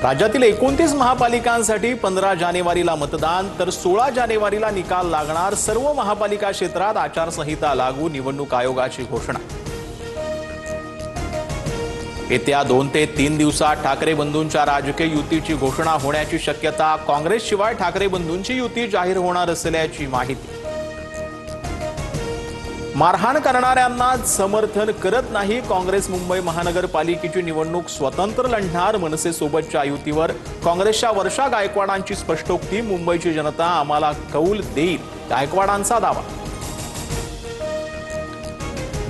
राज्यातील 29 महापालिकांसाठी 15 जानेवारीला मतदान तर 16 जानेवारीला निकाल लागणार। सर्व महापालिका क्षेत्रात आचारसंहिता लागू, निवडणूक आयोगाची घोषणा। येत्या 2 ते 3 दिवसात ठाकरे बंधूंच्या राजकीय युतीची घोषणा होण्याची शक्यता। काँग्रेसशिवाय ठाकरे बंधूंची युती जाहीर होणार असल्याची माहिती। मारहाण करणाऱ्यांना समर्थन करत नाही। काँग्रेस मुंबई महानगरपालिकेची निवडणूक स्वतंत्र लढणार। मनसे सोबतच्या युतीवर काँग्रेसच्या वर्षा गायकवाडांची स्पष्टोक्ती। मुंबईची जनता आम्हाला कौल देईल, गायकवाडांचा दावा।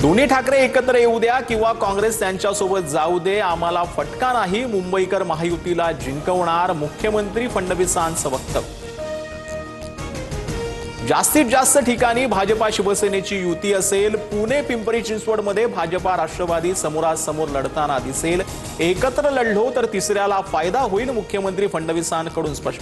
दोन्ही ठाकरे एकत्र येऊ द्या किंवा काँग्रेस त्यांच्यासोबत जाऊ दे, आम्हाला फटका नाही। मुंबईकर महायुतीला जिंकवणार, मुख्यमंत्री फडणवीसांचं वक्तव्य। जास्तीत जास्त ठिकाणी भाजपा शिवसेनेची युती असेल। पुणे पिंपरी चिंचवडमध्ये भाजपा राष्ट्रवादी समोरासमोर लढताना दिसेल। एकत्र लढलो तर तिसऱ्याला फायदा होईल, मुख्यमंत्री फडणवीसांकडून स्पष्ट।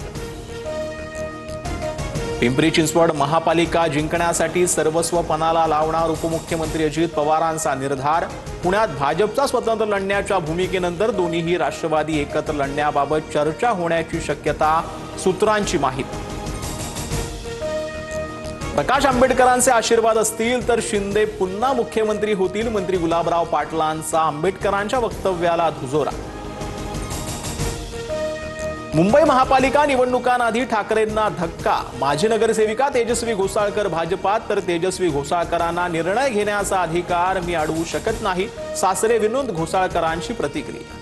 पिंपरी चिंचवड महापालिका जिंकण्यासाठी सर्वस्व पणाला लावणार उपमुख्यमंत्री अजित पवारांचा निर्धार। पुण्यात भाजपचा स्वतंत्र लढण्याच्या भूमिकेनंतर दोन्हीही राष्ट्रवादी एकत्र लढण्याबाबत चर्चा होण्याची शक्यता, सूत्रांची माहिती। प्रकाश आंबेडकरांचे आशीर्वाद असतील तर शिंदे पुन्हा मुख्यमंत्री होतील। मंत्री गुलाबराव पाटलांचा आंबेडकरांच्या वक्तव्याला दुजोरा। मुंबई महापालिका निवडणुकांआधी ठाकरेंना धक्का। माजी नगरसेविका तेजस्वी घोसाळकर भाजपात तर तेजस्वी घोसाळकरांना निर्णय घेण्याचा अधिकार मी अडवू शकत नाही, सासरे विनोद घोसाळकरांची प्रतिक्रिया।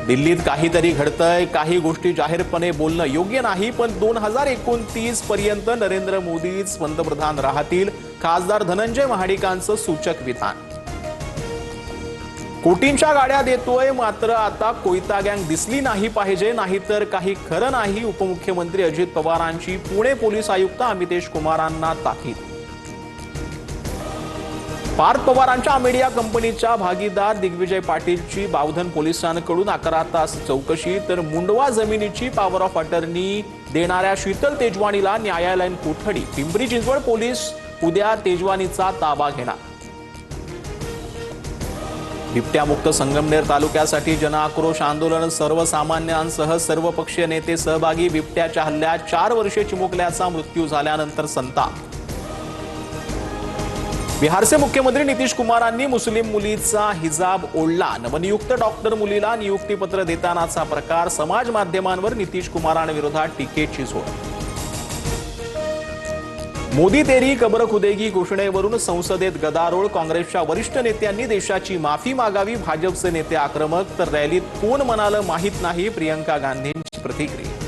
दिल्लीत काहीतरी घडतंय, काही गोष्टी जाहीरपणे बोलणं योग्य नाही, पण 2029 पर्यंत नरेंद्र मोदीच पंतप्रधान राहतील, खासदार धनंजय महाडिकांचं सूचक विधान। कोटींच्या गाड्या देतोय, मात्र आता कोयता गँग दिसली नाही पाहिजे, नाहीतर काही खरं नाही। उपमुख्यमंत्री अजित पवारांची पुणे पोलीस आयुक्त अमितेश कुमारांना ताकीद। पार्थ पवारांच्या मीडिया कंपनीच्या भागीदार दिग्विजय पाटीलची बावधन पोलिसांकडून 11 तास चौकशी, तर मुंडवा जमिनीची पॉवर ऑफ अटर्नी देणाऱ्या शीतल तेजवानीला न्यायालयीन कोठडी। पिंपरी चिंचवड पोलीस उद्या तेजवानीचा ताबा घेणार। बिबट्यामुक्त संगमनेर तालुक्यासाठी जनआक्रोश आंदोलन, सर्वसामान्यांसह सर्वपक्षीय नेते सहभागी। बिबट्याच्या हल्ल्यात 4 वर्षे चिमुकल्याचा मृत्यू झाल्यानंतर संताप। बिहारचे मुख्यमंत्री नितीश कुमारांनी मुस्लिम मुलीचा हिजाब ओढला। नवनियुक्त डॉक्टर मुलीला नियुक्तीपत्र देतानाचा प्रकार, समाज माध्यमांवर नितीश कुमारांविरोधात टीकेची झोड। मोदी तेरी कब्र खुदेगी घोषणेवरून संसदेत गदारोळ। काँग्रेसच्या वरिष्ठ नेत्यांनी देशाची माफी मागावी, भाजपचे नेते आक्रमक, तर रॅलीत कोण म्हणालं माहीत नाही, प्रियंका गांधींची प्रतिक्रिया।